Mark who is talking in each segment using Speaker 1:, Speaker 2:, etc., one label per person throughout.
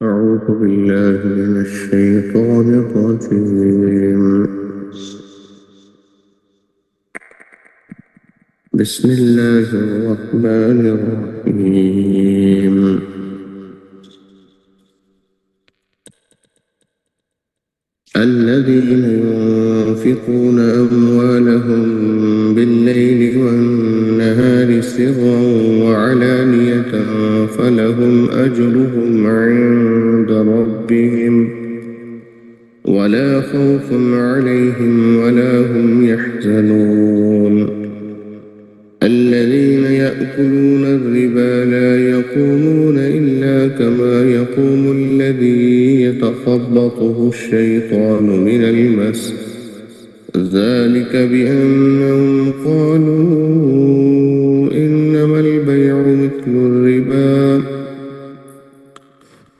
Speaker 1: أعوذ بالله من الشيطان الرجيم. بسم الله الرحمن الرحيم. الذين ينفقون أموالهم بالليل والنهار سرا وعلانية فلهم أجرهم عند ربهم ولا خوف عليهم ولا هم يحزنون. الذين يأكلون الربا لا يقومون إلا كما يقوم الذي يتخبطه الشيطان من المس، ذلك بأنهم قالوا إنما البيع مثل الربا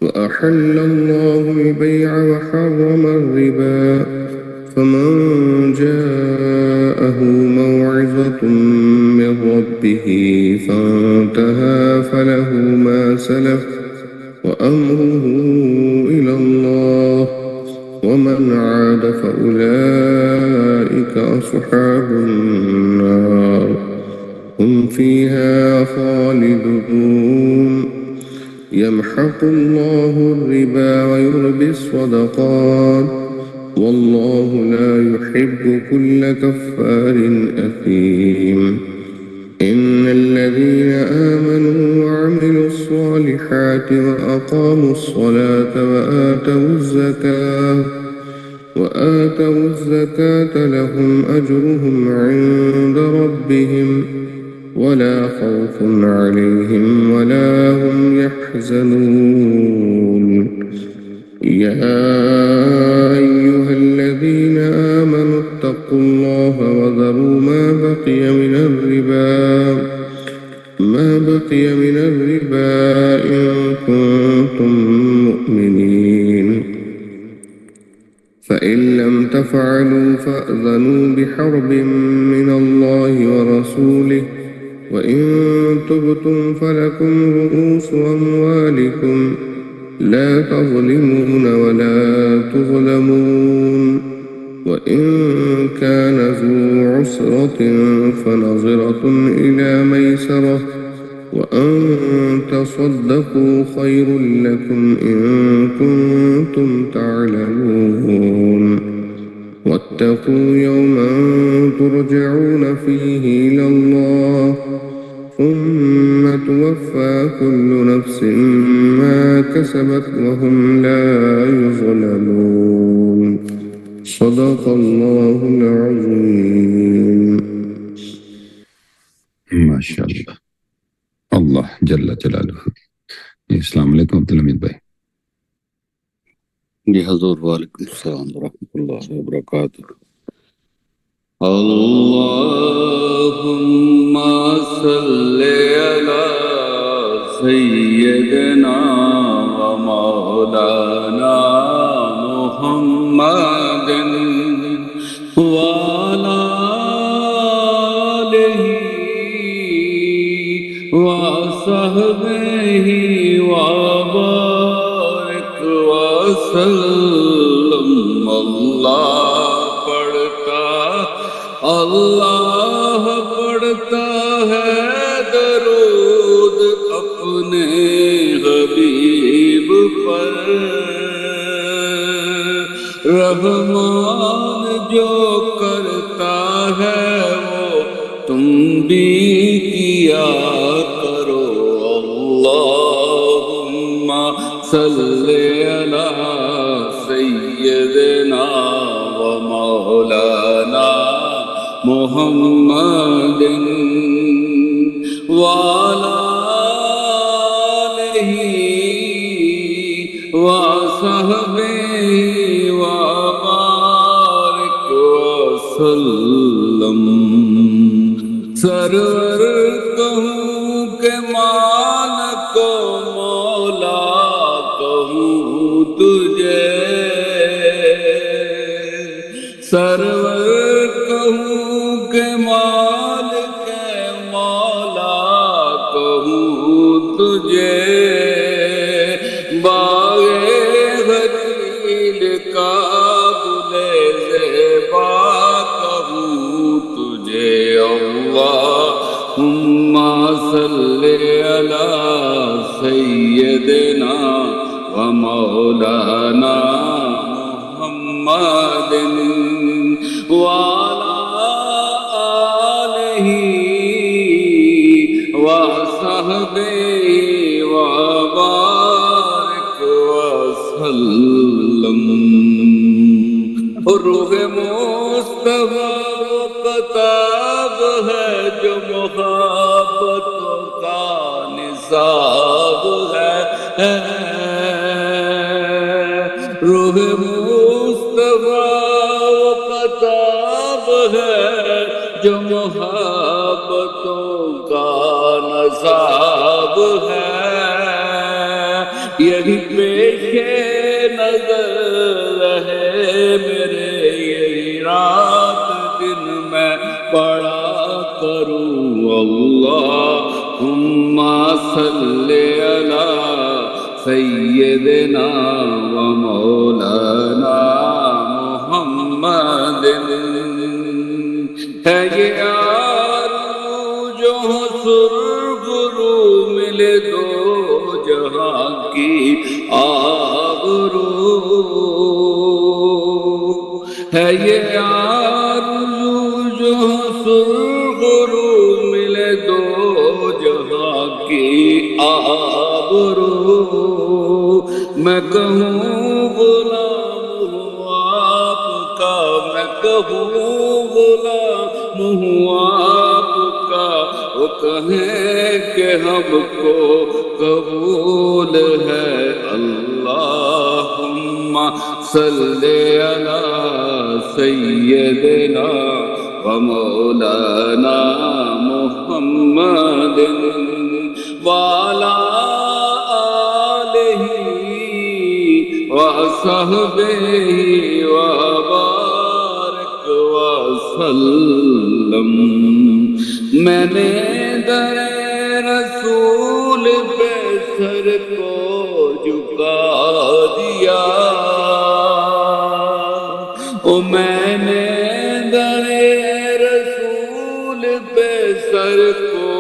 Speaker 1: وأحل الله البيع وحرم الربا، فمن جاءه موعظة من ربه فانتهى فله ما سلف وأمره إلى الله ومن عاد فأولئك أصحاب النار هم فيها خالدون. يمحق الله الربا ويربي الصدقات والله لا يحب كل كفار أثيم. إن الذين آمنوا وعملوا الصالحات وأقاموا الصلاة وآتوا الزكاة لهم أجرهم عند ربهم ولا خوف عليهم ولا هم يحزنون. يا أيها الذين آمنوا اتقوا الله وذروا ما بقي من الربا إن كنتم مؤمنين، فإن لم تفعلوا فأذنوا بحرب من الله ورسوله وإن تبتم فلكم رؤوس أموالكم لا تظلمون ولا تظلمون، وإن كان ذو عسرة فنظرة إلى ميسرة وأن تصدقوا خير لكم إن كنتم تعلمون. واتقوا يوما ترجعون فيه إلى الله ثم توفى كل نفس ما كسبت وهم لا يظلمون. صدق الله العظيم.
Speaker 2: ما شاء اللہ. اللہ جل جلالہ. السلام علیکم عبدالحمید بھائی.
Speaker 3: جی حضور وعلیکم السلام ورحمۃ اللہ وبرکاتہ. اللہم صل علی سیدنا و مولانا محمد وعلی آلہ وصحبہ وبارک وسلم. اللہ پڑھتا ہے درود اپنے حبیب پر، رحمان جو کرتا ہے وہ تم بھی کیا کرو. اللہم صلی علی سیدنا و مولانا محمد وعلی آلہ وصحبہ وبارک وسلم. سرور کہوں کہ مالک کو مولا کہوں تجھے، سرور کہوں کہ مالک مولا کہوں تجھے. باغ کابل زیبا کہوں تجھے اللہم صلی علی سیدنا و مولانا محمد وعلی آلہ وصحبہ وبارک وسلم۔ روح مصطفیٰ وہ کتاب ہے جو محبتوں کا نصاب ہے۔ روح مصطفیٰ وہ کتاب ہے جو محبتوں کا نصاب ہے۔ یہی پیش نظر رہے میرے، یہی رات دن میں پڑھا کروں اللہم صلی علی سیدنا و مولانا محمد۔ ہے یہ آرزو جو سرگرو ملے دو جہاں کی آبرو، ہے یہ آرزو جو سرگرو ملے دو جہاں کی آبرو۔ میں کہوں غلام ہوں آپ کا، میں کہوں غلام ہوں آپ کا، وہ کہیں کہ ہم کو قبول ہے۔ اللہم صلی علی سیدنا و مولانا محمد وعلی آلہ وصحبہ وبارک وسلم۔ میں نے در رسول پہ سر کو جھکا دیا، میں نے در رسول پہ سر کو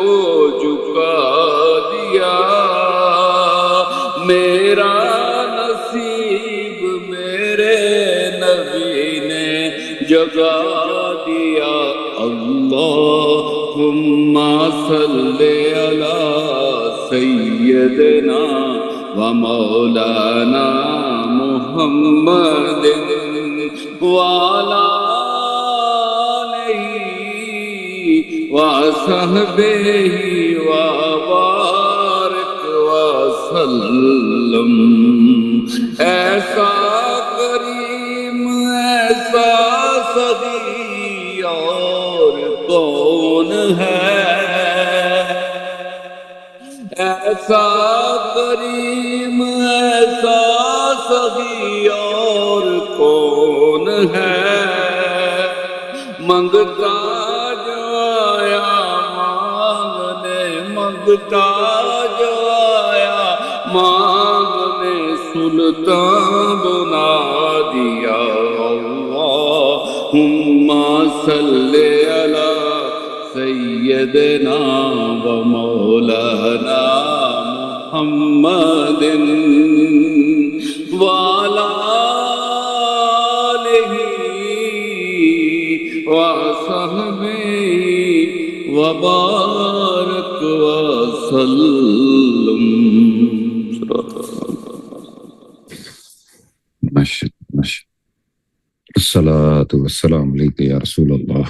Speaker 3: جھکا دیا۔ میرا نصیب میرے نبی نے جگا دیا۔ اللہم صلی علی سیدنا و مولانا محمد وعلی آلہ وصحبہ وبارک وسلم۔ ایسا کریم ایسا سخی اور کون ہے، ایسا کریم ایسا سخی اور کون ہے۔ منگتا جو آیا مانگنے، منگتا جو آیا مانگنے، سلطان بنا دیا۔ اللہم صلی علی سیدنا و مولانا محمد وعلی آلہ وصحبہ وبارک وسلم۔
Speaker 2: الصلاة والسلام علیکہ یا رسول اللہ،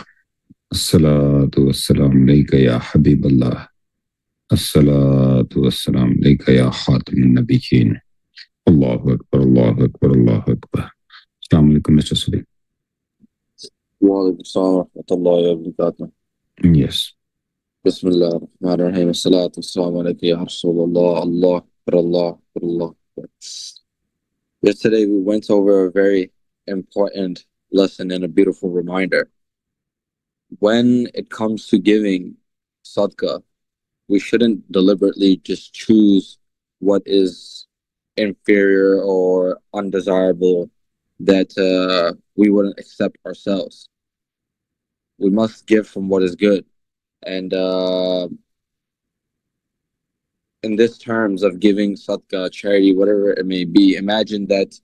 Speaker 2: الصلاة والسلام علیکہ یا حبیب اللہ، الصلاة والسلام علیکہ یا خاتم النبیین۔ اللہ اکبر، اللہ اکبر، اللہ اکبر۔ السلام علیکم مسٹر صدیق۔
Speaker 4: وعلیکم السلام ورحمۃ اللہ وبرکاتہ۔
Speaker 2: Yes.
Speaker 4: بسم اللہ الرحمن الرحیم، الصلاۃ والسلام علیکہ یا رسول اللہ، اللہ اکبر، اللہ اکبر، اللہ اکبر۔ Yesterday we went over a very important lesson and a beautiful reminder. When it comes to giving sadaqah, we shouldn't deliberately just choose what is inferior or undesirable that we wouldn't accept ourselves. We must give from what is good. And in this terms of giving sadaqah, charity, whatever it may be, imagine that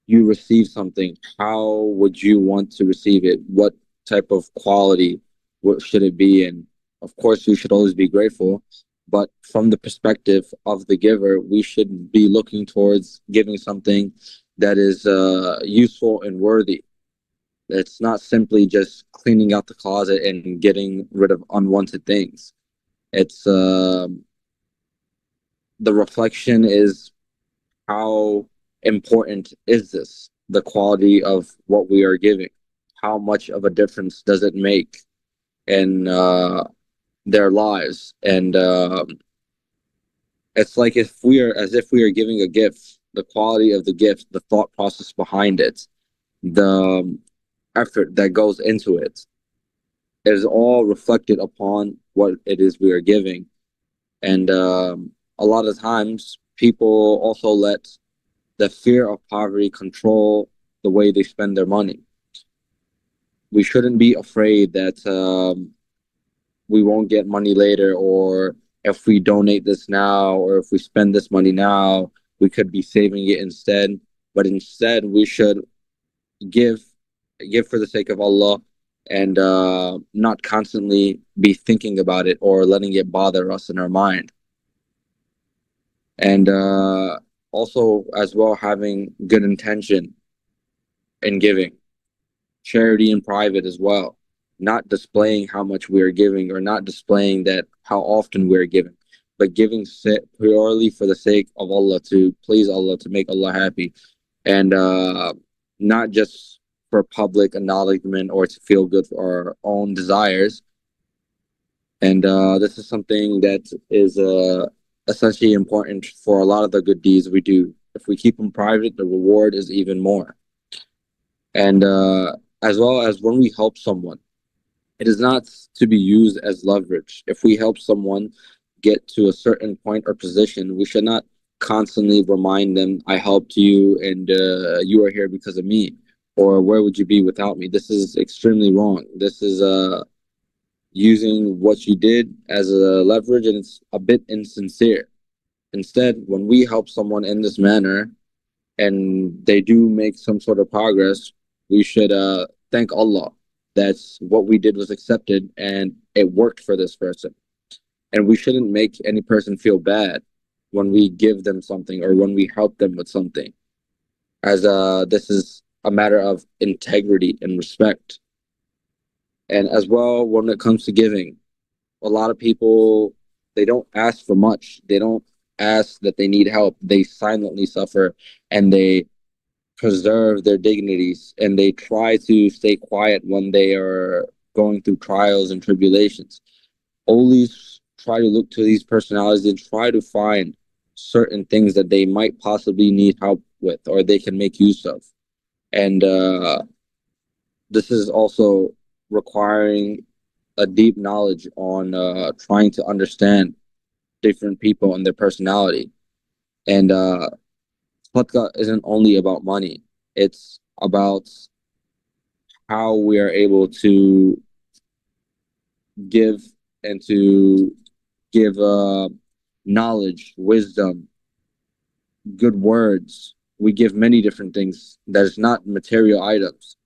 Speaker 4: you receive something. How would you want to receive it? What type of quality what should it be in? Of course, we should always be grateful, but from the perspective of the giver, we should be looking towards giving something that is useful and worthy. It's not simply just cleaning out the closet and getting rid of unwanted things. It's the reflection is how important is this? The quality of what we are giving. How much of a difference does it make in their lives? And it's like if we are as if we are giving a gift. The quality of the gift, the thought process behind it, the effort that goes into it is all reflected upon what it is we are giving. And a lot of times people also let the fear of poverty control the way they spend their money. We shouldn't be afraid that we won't get money later, or if we donate this now, or if we spend this money now, we could be saving it instead. But instead, we should give for the sake of Allah, and not constantly be thinking about it or letting it bother us in our mind. And also, as well, having good intention in giving, charity in private as well, not displaying how much we are giving, or not displaying that how often we are giving, but giving purely for the sake of Allah, to please Allah, to make Allah happy, and not just for public acknowledgement or to feel good for our own desires. And this is something that is essentially important for a lot of the good deeds we do. If we keep them private, the reward is even more. And as well as when we help someone, it is not to be used as leverage. If we help someone get to a certain point or position, we should not constantly remind them, I helped you and you are here because of me, or where would you be without me? This is extremely wrong. This is using what you did as a leverage, and it's a bit insincere. Instead, when we help someone in this manner and they do make some sort of progress, we should thank Allah that what we did was accepted and it worked for this person. And we shouldn't make any person feel bad when we give them something or when we help them with something, as this is a matter of integrity and respect. And as well, when it comes to giving, a lot of people, they don't ask for much. They don't ask that they need help. They silently suffer, and they preserve their dignities, and they try to stay quiet when they are going through trials and tribulations. Always try to look to these personalities and try to find certain things that they might possibly need help with, or they can make use of. And this is also requiring a deep knowledge on trying to understand different people and their personality. And sadaqah isn't only about money. It's about how we are able to give, and to give knowledge, wisdom, good words. We give many different things that is not material items,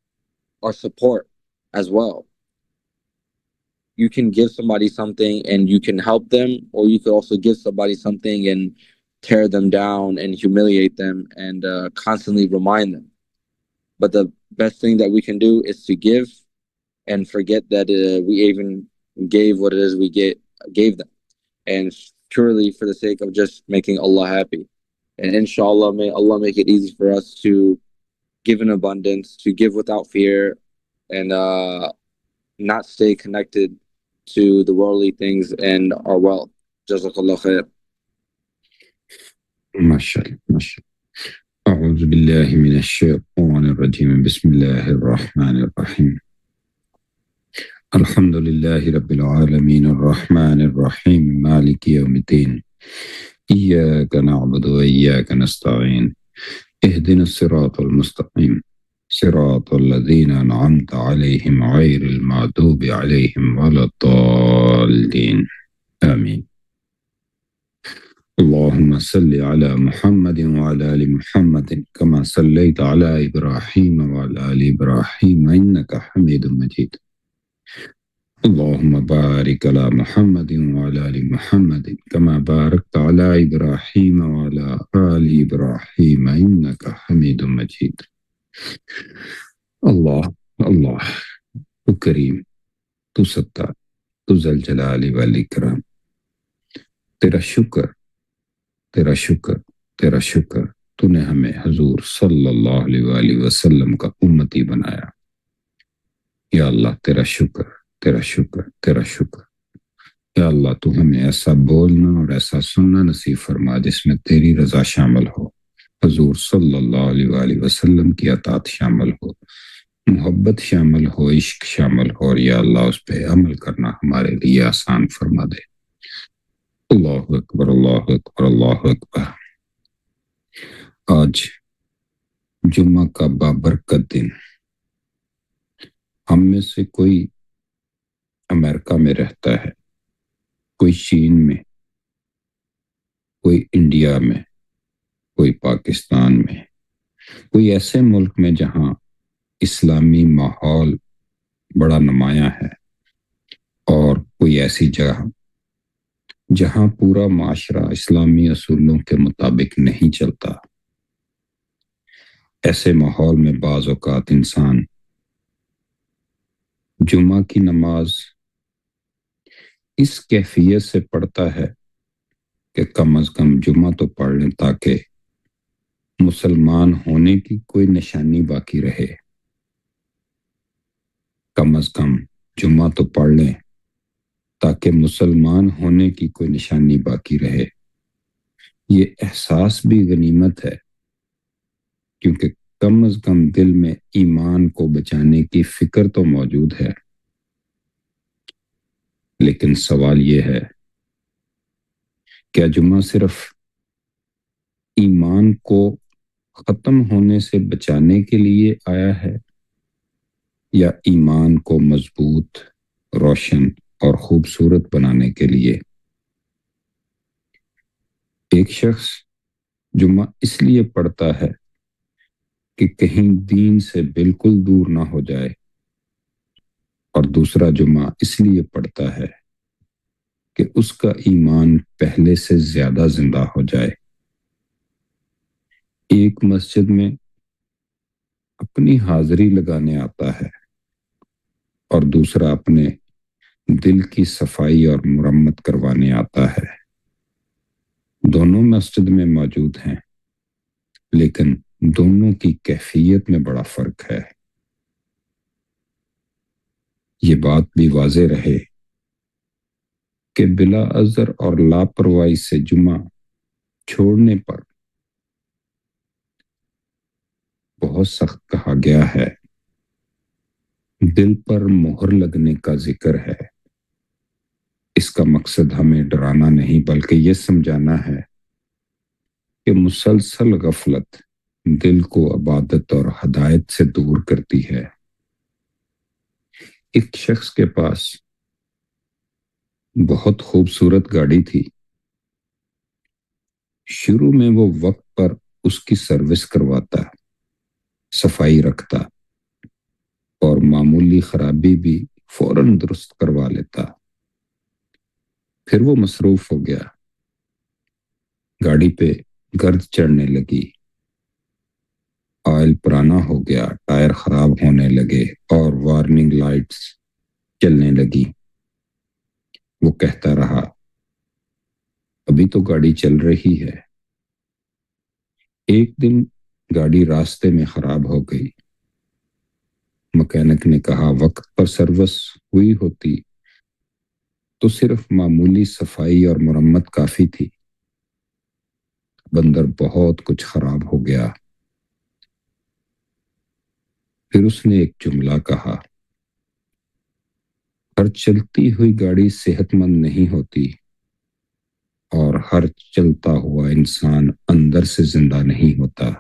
Speaker 4: or support as well. You can give somebody something and you can help them, or you could also give somebody something and tear them down and humiliate them and constantly remind them. But the best thing that we can do is to give and forget that we even gave what it is we gave them, and purely for the sake of just making Allah happy. And inshallah, may Allah make it easy for us to give in abundance, to give without fear, and not stay connected to the worldly things and our wealth. Jazakallah khair.
Speaker 2: MashaAllah, MashaAllah. أعوذ بالله من الشيطان الرجيم. بسم الله الرحمن الرحيم. الحمد لله رب العالمين الرحمن الرحيم مالك يوم الدين إياك نعبد وإياك نستعين اهدنا الصراط المستقيم صراط الذين أنعمت عليهم غير المغضوب عليهم ولا الضالين آمين. اللهم صل على محمد وعلى آل محمد كما صليت على إبراهيم وعلى آل إبراهيم إنك حميد مجيد. اللهم بارك على محمد وعلى آل محمد كما باركت على إبراهيم وعلى آل إبراهيم إنك حميد مجيد. اللہ اللہ، تو کریم، تو ستار، تو ذل جلال والاکرام، تیرا شکر تیرا شکر تیرا شکر، تو نے ہمیں حضور صلی اللہ علیہ وآلہ وسلم کا امتی بنایا. یا اللہ تیرا شکر تیرا شکر تیرا شکر. یا اللہ تو ہمیں ایسا بولنا اور ایسا سننا نصیب فرما جس میں تیری رضا شامل ہو، حضور صلی اللہ علیہ وآلہ وسلم کی اطاعت شامل ہو، محبت شامل ہو، عشق شامل ہو، اور یا اللہ اس پہ عمل کرنا ہمارے لیے آسان فرما دے. اللہ اکبر اللہ اکبر اللہ اکبر. آج جمعہ کا بابرکت دن. ہم میں سے کوئی امریکہ میں رہتا ہے، کوئی چین میں، کوئی انڈیا میں، کوئی پاکستان میں، کوئی ایسے ملک میں جہاں اسلامی ماحول بڑا نمایاں ہے، اور کوئی ایسی جگہ جہاں پورا معاشرہ اسلامی اصولوں کے مطابق نہیں چلتا. ایسے ماحول میں بعض اوقات انسان جمعہ کی نماز اس کیفیت سے پڑھتا ہے کہ کم از کم جمعہ تو پڑھ لیں تاکہ مسلمان ہونے کی کوئی نشانی باقی رہے. کم از کم جمعہ تو پڑھ لیں تاکہ مسلمان ہونے کی کوئی نشانی باقی رہے. یہ احساس بھی غنیمت ہے، کیونکہ کم از کم دل میں ایمان کو بچانے کی فکر تو موجود ہے. لیکن سوال یہ ہے، کیا جمعہ صرف ایمان کو ختم ہونے سے بچانے کے لیے آیا ہے، یا ایمان کو مضبوط، روشن اور خوبصورت بنانے کے لیے؟ ایک شخص جمعہ اس لیے پڑھتا ہے کہ کہیں دین سے بالکل دور نہ ہو جائے، اور دوسرا جمعہ اس لیے پڑھتا ہے کہ اس کا ایمان پہلے سے زیادہ زندہ ہو جائے. ایک مسجد میں اپنی حاضری لگانے آتا ہے، اور دوسرا اپنے دل کی صفائی اور مرمت کروانے آتا ہے. دونوں مسجد میں موجود ہیں، لیکن دونوں کی کیفیت میں بڑا فرق ہے. یہ بات بھی واضح رہے کہ بلا عذر اور لاپرواہی سے جمعہ چھوڑنے پر بہت سخت کہا گیا ہے. دل پر مہر لگنے کا ذکر ہے. اس کا مقصد ہمیں ڈرانا نہیں بلکہ یہ سمجھانا ہے کہ مسلسل غفلت دل کو عبادت اور ہدایت سے دور کرتی ہے. ایک شخص کے پاس بہت خوبصورت گاڑی تھی. شروع میں وہ وقت پر اس کی سروس کرواتا، صفائی رکھتا، اور معمولی خرابی بھی فوراً درست کروا لیتا. پھر وہ مصروف ہو گیا، گاڑی پہ گرد چڑھنے لگی، آئل پرانا ہو گیا، ٹائر خراب ہونے لگے، اور وارننگ لائٹس چلنے لگی. وہ کہتا رہا، ابھی تو گاڑی چل رہی ہے. ایک دن گاڑی راستے میں خراب ہو گئی. مکینک نے کہا وقت پر سروس ہوئی ہوتی تو صرف معمولی صفائی اور مرمت کافی تھی. بندر بہت کچھ خراب ہو گیا. پھر اس نے ایک جملہ کہا، ہر چلتی ہوئی گاڑی صحت مند نہیں ہوتی، اور ہر چلتا ہوا انسان اندر سے زندہ نہیں ہوتا.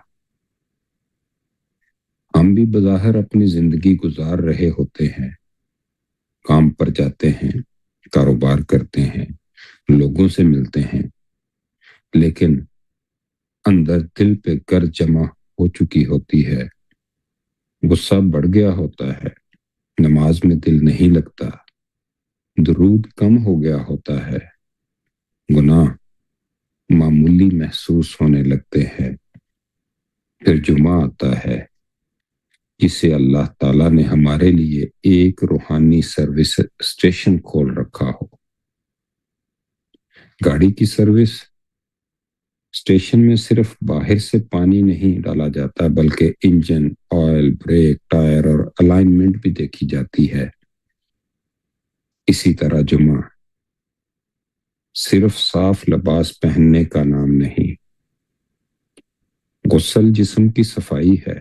Speaker 2: ہم بھی بظاہر اپنی زندگی گزار رہے ہوتے ہیں، کام پر جاتے ہیں، کاروبار کرتے ہیں، لوگوں سے ملتے ہیں، لیکن اندر دل پہ گرد جمع ہو چکی ہوتی ہے، غصہ بڑھ گیا ہوتا ہے، نماز میں دل نہیں لگتا، درود کم ہو گیا ہوتا ہے، گناہ معمولی محسوس ہونے لگتے ہیں۔ پھر جمعہ آتا ہے جسے اللہ تعالیٰ نے ہمارے لیے ایک روحانی سروس اسٹیشن کھول رکھا ہو۔ گاڑی کی سروس اسٹیشن میں صرف باہر سے پانی نہیں ڈالا جاتا، بلکہ انجن، آئل، بریک، ٹائر اور الائنمنٹ بھی دیکھی جاتی ہے۔ اسی طرح جمعہ صرف صاف لباس پہننے کا نام نہیں، غسل جسم کی صفائی ہے،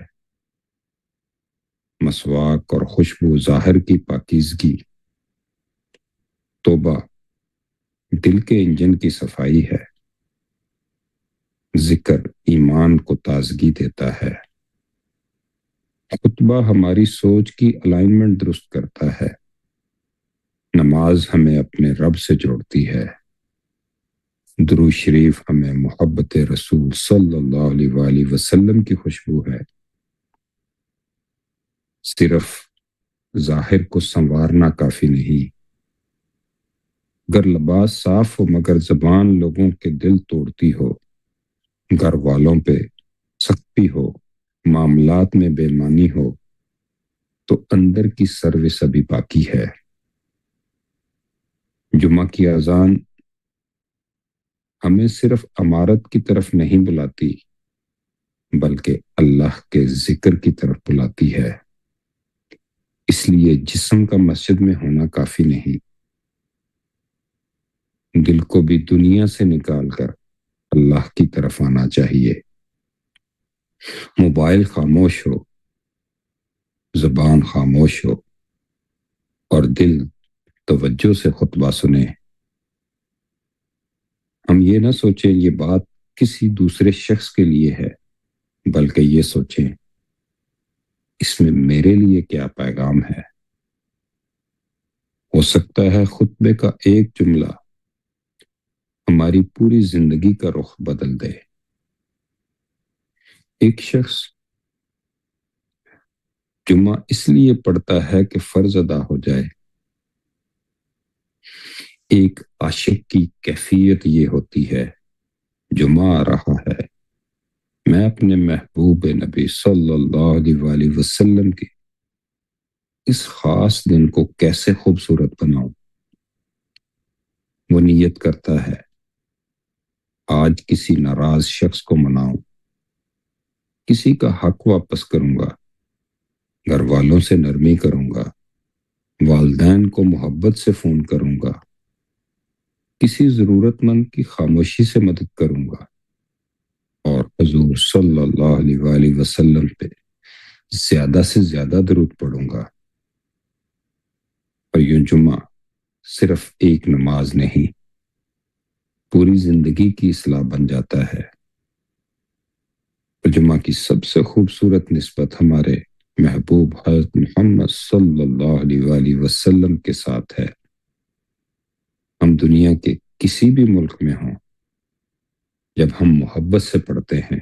Speaker 2: مسواک اور خوشبو ظاہر کی پاکیزگی، توبہ دل کے انجن کی صفائی ہے، ذکر ایمان کو تازگی دیتا ہے، خطبہ ہماری سوچ کی الائنمنٹ درست کرتا ہے، نماز ہمیں اپنے رب سے جوڑتی ہے، درود شریف ہمیں محبت رسول صلی اللہ علیہ وآلہ وسلم کی خوشبو ہے۔ صرف ظاہر کو سنوارنا کافی نہیں، گر لباس صاف ہو مگر زبان لوگوں کے دل توڑتی ہو، گھر والوں پہ سختی ہو، معاملات میں بے ایمانی ہو، تو اندر کی سروس ابھی باقی ہے۔ جمعہ کی اذان ہمیں صرف عمارت کی طرف نہیں بلاتی، بلکہ اللہ کے ذکر کی طرف بلاتی ہے۔ اس لیے جسم کا مسجد میں ہونا کافی نہیں، دل کو بھی دنیا سے نکال کر اللہ کی طرف آنا چاہیے۔ موبائل خاموش ہو، زبان خاموش ہو اور دل توجہ سے خطبہ سنے۔ ہم یہ نہ سوچیں یہ بات کسی دوسرے شخص کے لیے ہے، بلکہ یہ سوچیں اس میں میرے لیے کیا پیغام ہے۔ ہو سکتا ہے خطبے کا ایک جملہ ہماری پوری زندگی کا رخ بدل دے۔ ایک شخص جمعہ اس لیے پڑھتا ہے کہ فرض ادا ہو جائے، ایک عاشق کی کیفیت یہ ہوتی ہے، جمعہ آ رہا ہے، میں اپنے محبوب نبی صلی اللہ علیہ وآلہ وسلم کے اس خاص دن کو کیسے خوبصورت بناؤں۔ وہ نیت کرتا ہے آج کسی ناراض شخص کو مناؤں، کسی کا حق واپس کروں گا، گھر والوں سے نرمی کروں گا، والدین کو محبت سے فون کروں گا، کسی ضرورت مند کی خاموشی سے مدد کروں گا، اور حضور صلی اللہ علیہ وآلہ وسلم پہ زیادہ سے زیادہ درود پڑھوں گا۔ اور یوں جمعہ صرف ایک نماز نہیں، پوری زندگی کی اصلاح بن جاتا ہے۔ جمعہ کی سب سے خوبصورت نسبت ہمارے محبوب حضرت محمد صلی اللہ علیہ وآلہ وسلم کے ساتھ ہے۔ ہم دنیا کے کسی بھی ملک میں ہوں، جب ہم محبت سے پڑھتے ہیں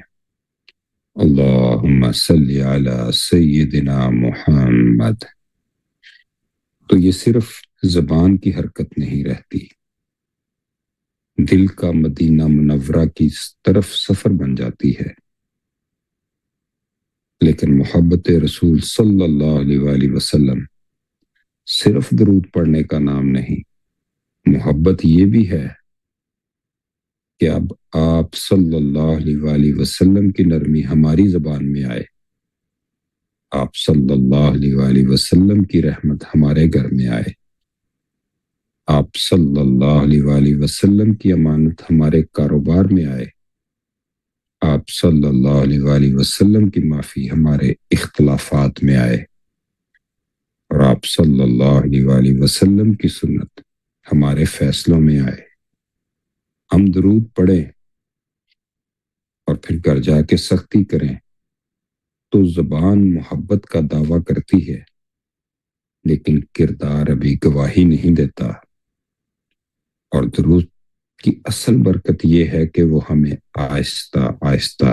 Speaker 2: اللہم صلی علی سیدنا محمد، تو یہ صرف زبان کی حرکت نہیں رہتی، دل کا مدینہ منورہ کی طرف سفر بن جاتی ہے۔ لیکن محبت رسول صلی اللہ علیہ وآلہ وسلم صرف درود پڑھنے کا نام نہیں، محبت یہ بھی ہے کہ اب آپ صلی اللہ علیہ وآلہ وسلم کی نرمی ہماری زبان میں آئے، آپ صلی اللہ علیہ وآلہ وسلم کی رحمت ہمارے گھر میں آئے، آپ صلی اللہ علیہ وآلہ وسلم کی امانت ہمارے کاروبار میں آئے، آپ صلی اللہ علیہ وآلہ وسلم کی معافی ہمارے اختلافات میں آئے، اور آپ صلی اللہ علیہ وآلہ وسلم کی سنت ہمارے فیصلوں میں آئے۔ ہم درود پڑھیں اور پھر گھر جا کے سختی کریں تو زبان محبت کا دعویٰ کرتی ہے لیکن کردار ابھی گواہی نہیں دیتا، اور درود کی اصل برکت یہ ہے کہ وہ ہمیں آہستہ آہستہ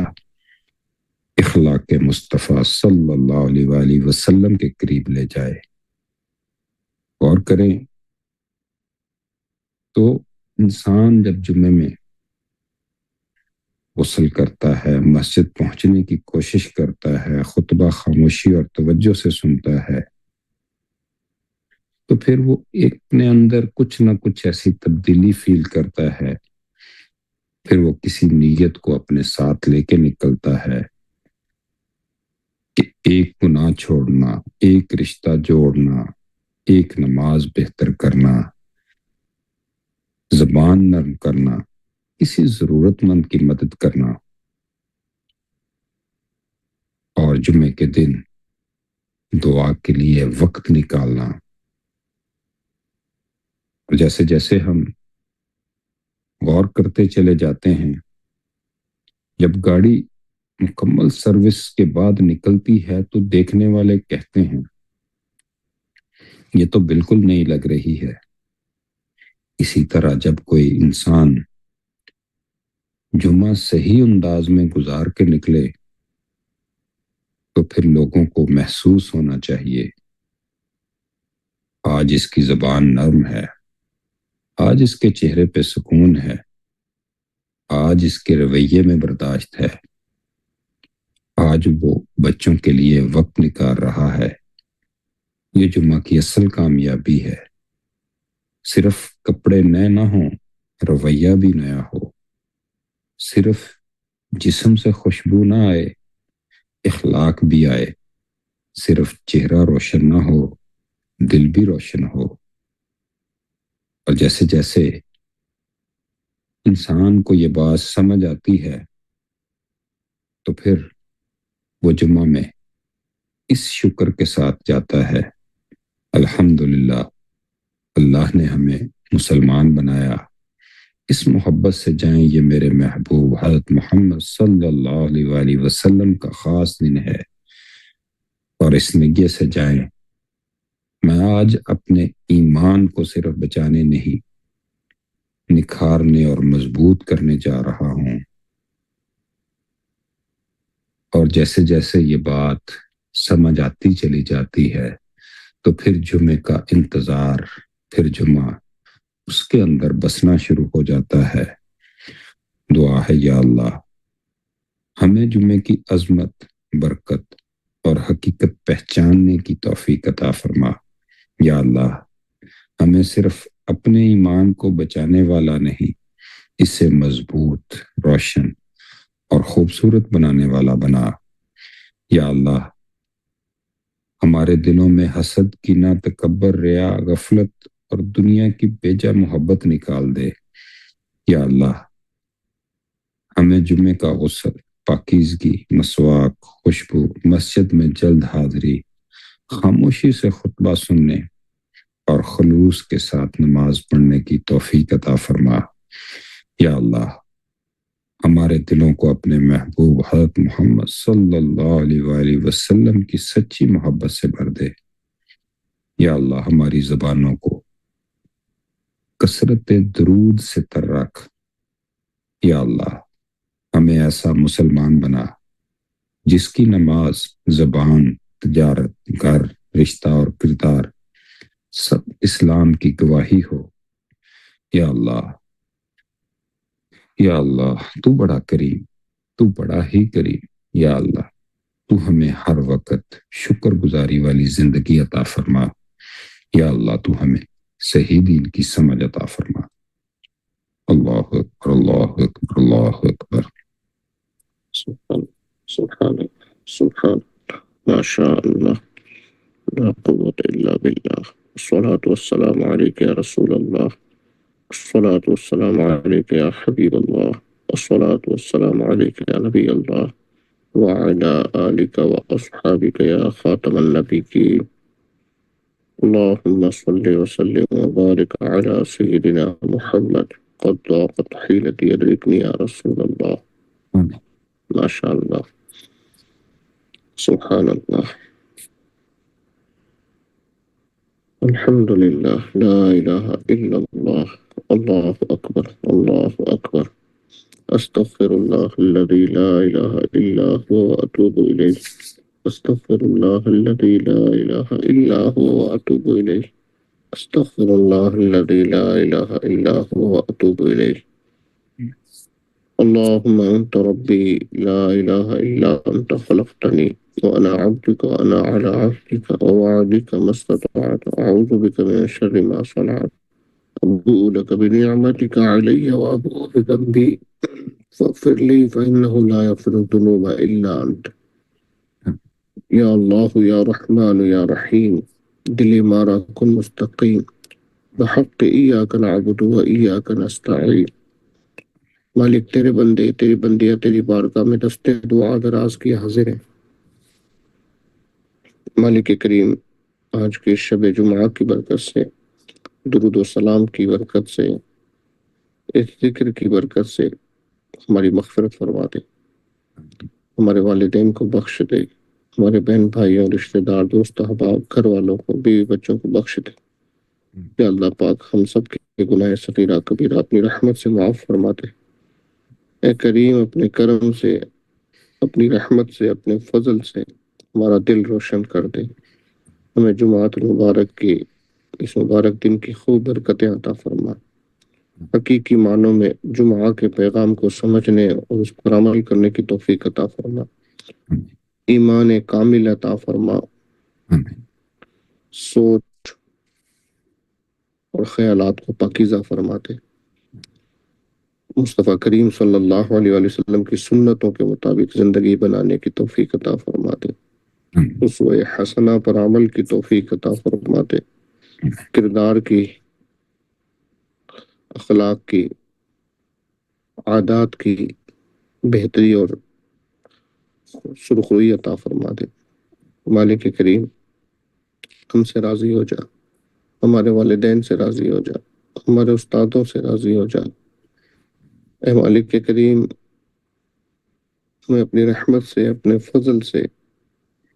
Speaker 2: اخلاق مصطفیٰ صلی اللہ علیہ وآلہ وسلم کے قریب لے جائے۔ غور کریں تو انسان جب جمعے میں غسل کرتا ہے، مسجد پہنچنے کی کوشش کرتا ہے، خطبہ خاموشی اور توجہ سے سنتا ہے، تو پھر وہ اپنے اندر کچھ نہ کچھ ایسی تبدیلی فیل کرتا ہے، پھر وہ کسی نیت کو اپنے ساتھ لے کے نکلتا ہے کہ ایک گناہ چھوڑنا، ایک رشتہ جوڑنا، ایک نماز بہتر کرنا، زبان نرم کرنا، کسی ضرورت مند کی مدد کرنا، اور جمعے کے دن دعا کے لیے وقت نکالنا۔ جیسے جیسے ہم غور کرتے چلے جاتے ہیں، جب گاڑی مکمل سروس کے بعد نکلتی ہے تو دیکھنے والے کہتے ہیں یہ تو بالکل نہیں لگ رہی ہے۔ اسی طرح جب کوئی انسان جمعہ صحیح انداز میں گزار کے نکلے تو پھر لوگوں کو محسوس ہونا چاہیے آج اس کی زبان نرم ہے، آج اس کے چہرے پہ سکون ہے، آج اس کے رویے میں برداشت ہے، آج وہ بچوں کے لیے وقت نکال رہا ہے۔ یہ جمعہ کی اصل کامیابی ہے، صرف کپڑے نئے نہ ہوں، رویہ بھی نیا ہو، صرف جسم سے خوشبو نہ آئے، اخلاق بھی آئے، صرف چہرہ روشن نہ ہو، دل بھی روشن ہو۔ اور جیسے جیسے انسان کو یہ بات سمجھ آتی ہے تو پھر وہ جمعہ میں اس شکر کے ساتھ جاتا ہے، الحمدللہ اللہ نے ہمیں مسلمان بنایا، اس محبت سے جائیں یہ میرے محبوب حضرت محمد صلی اللہ علیہ وآلہ وسلم کا خاص دن ہے، اور اس نیت سے جائیں میں آج اپنے ایمان کو صرف بچانے نہیں، نکھارنے اور مضبوط کرنے جا رہا ہوں۔ اور جیسے جیسے یہ بات سمجھ آتی چلی جاتی ہے تو پھر جمعے کا انتظار، پھر جمعہ اس کے اندر بسنا شروع ہو جاتا ہے۔ دعا ہے یا اللہ ہمیں جمعے کی عظمت، برکت اور حقیقت پہچاننے کی توفیق عطا فرما۔ یا اللہ ہمیں صرف اپنے ایمان کو بچانے والا نہیں، اسے مضبوط، روشن اور خوبصورت بنانے والا بنا۔ یا اللہ ہمارے دلوں میں حسد، کینہ، تکبر، ریا، غفلت اور دنیا کی بیجا محبت نکال دے۔ یا اللہ ہمیں جمعے کا غسل، پاکیزگی، مسواک، خوشبو، مسجد میں جلد حاضری، خاموشی سے خطبہ سننے اور خلوص کے ساتھ نماز پڑھنے کی توفیق عطا فرما۔ یا اللہ ہمارے دلوں کو اپنے محبوب حضرت محمد صلی اللہ علیہ وآلہ وسلم کی سچی محبت سے بھر دے۔ یا اللہ ہماری زبانوں کو کثرت درود سے تر رکھ۔ یا اللہ ہمیں ایسا مسلمان بنا جس کی نماز، زبان، تجارت، گھر، رشتہ اور کردار سب اسلام کی گواہی ہو۔ یا اللہ یا اللہ تو بڑا کریم، تو بڑا ہی کریم۔ یا اللہ تو ہمیں ہر وقت شکر گزاری والی زندگی عطا فرما۔ یا اللہ تو ہمیں صحیح دین کی سمجھ عطا فرما۔ اللہ اکبر، اللہ اکبر، اللہ اکبر۔
Speaker 1: سبحان سبحان سبحان ماشاء اللہ، لا قوة الا باللہ، الصلاة والسلام علیک یا رسول اللہ، الصلاة والسلام علیک یا حبیب اللہ، الصلاة والسلام علیک یا نبی اللہ، وعلى آلک واصحابک یا خاتم النبیین۔ اللهم صل وسلم وبارك على سيدنا محمد، قد ضاقت حيلتي يدركني يا رسول الله۔
Speaker 2: آمین۔
Speaker 1: ما شاء اللہ۔ سبحان اللہ الحمد للہ لا الہ الا اللہ اللہ اکبر اللہ اکبر استغفر اللہ الذي لا الہ الا هو واتوب الیہ استغفر اللہ الذي لا الہ الا هو واتوب الیہ استغفر اللہ الذي لا الہ الا هو واتوب الیہ اللهم أنت ربي لا إله إلا أنت خلقتني وأنا عبدك وأنا على عهدك ووعدك ما استطعت أعوذ بك من شر ما صنعت أبوء لك بنعمتك علي وأبوء بذنبي فاغفر لي فإنه لا يغفر الذنوب إلا أنت يا الله يا رحمن يا رحيم دلي مارا كن مستقيم بحق إياك نعبد وإياك نستعين مالک تیرے بندے تیری بندیاں تیری بارگاہ میں دستے دعا دراز کی حاضر ہیں مالک کریم آج کی شب جمعہ کی برکت سے درود و سلام کی برکت سے اس ذکر کی برکت سے ہماری مغفرت فرما دے ہمارے والدین کو بخش دے ہمارے بہن بھائیوں رشتہ دار دوست احباب گھر والوں کو بیوی بچوں کو بخش دے یا اللہ پاک ہم سب کے گناہ صغیرہ کبیرہ اپنی رحمت سے معاف فرما دے اے کریم اپنے کرم سے اپنی رحمت سے اپنے فضل سے ہمارا دل روشن کر دے ہمیں جمعۃ المبارک کی اس مبارک دن کی خوب برکتیں عطا فرما حقیقی معنوں میں جمعہ کے پیغام کو سمجھنے اور اس پر عمل کرنے کی توفیق عطا فرما ایمان کامل عطا فرما سوچ اور خیالات کو پاکیزہ فرما دے مصطفیٰ کریم صلی اللہ علیہ وسلم کی سنتوں کے مطابق زندگی بنانے کی توفیق عطا فرما دے اسوہ حسنہ پر عمل کی توفیق عطا فرما دے کردار کی اخلاق کی عادات کی بہتری اور سرخروئی عطا فرما دے مالک کریم ہم سے راضی ہو جا ہمارے والدین سے راضی ہو جا ہمارے استادوں سے راضی ہو جا اے مالک کریم ہمیں اپنی رحمت سے اپنے فضل سے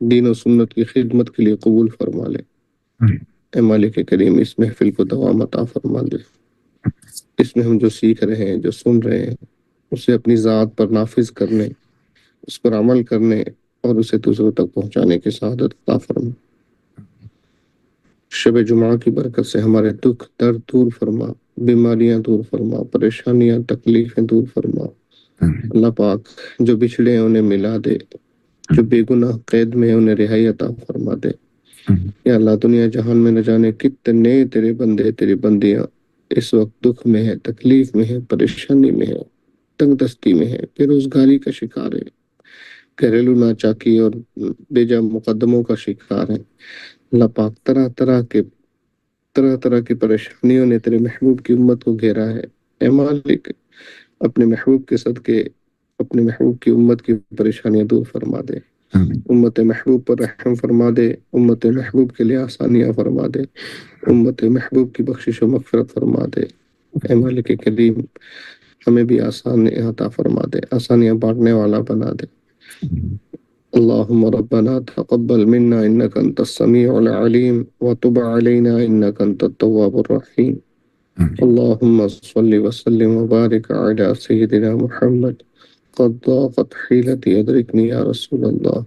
Speaker 1: دین و سنت کی خدمت کے لیے قبول فرما لے اے مالک کریم اس محفل کو دوام عطا فرما دے اس میں ہم جو سیکھ رہے ہیں جو سن رہے ہیں اسے اپنی ذات پر نافذ کرنے اس پر عمل کرنے اور اسے دوسروں تک پہنچانے کی سعادت عطا فرما شب جمعہ کی برکت سے ہمارے دکھ درد دور فرما بیماریاں دور فرما پریشانیاں تکلیفیں دور فرما اللہ پاک جو بچھڑے ہیں انہیں ملا دے جو بے گناہ قید میں ہیں انہیں رہائی عطا فرما دے یا اللہ دنیا جہان میں نہ جانے کتنے تیرے بندے تیری بندیاں اس وقت دکھ میں ہے تکلیف میں ہے پریشانی میں ہے تنگ دستی میں ہے بے روزگاری کا شکار ہے گھریلو ناچاکی اور بے جا مقدموں کا شکار ہے اللہ پاک طرح طرح کی پریشانیوں نے تیرے محبوب کی امت کو گھیرا ہے اے مالک اپنے محبوب کے صدقے اپنے محبوب کی امت کی پریشانیاں دور فرما دے امت محبوب پر رحم فرما دے امت محبوب کے لیے آسانیاں فرما دے امت محبوب کی بخشش و مغفرت فرما دے اے مالک کریم ہمیں بھی آسانیاں عطا فرما دے آسانیاں بانٹنے والا بنا دے اللهم ربنا تقبل منا إنك أنت السميع العليم وتب علينا إنك أنت التواب الرحيم اللهم صل وسلم وبارك على سيدنا محمد قد ضاقت حيلتي أدركني يا رسول الله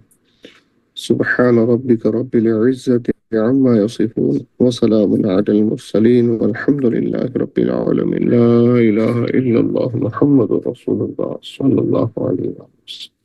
Speaker 1: سبحان ربك رب العزة عما يصفون وسلام على المرسلين والحمد لله رب العالمين لا إله إلا الله محمد رسول الله صلى الله عليه وسلم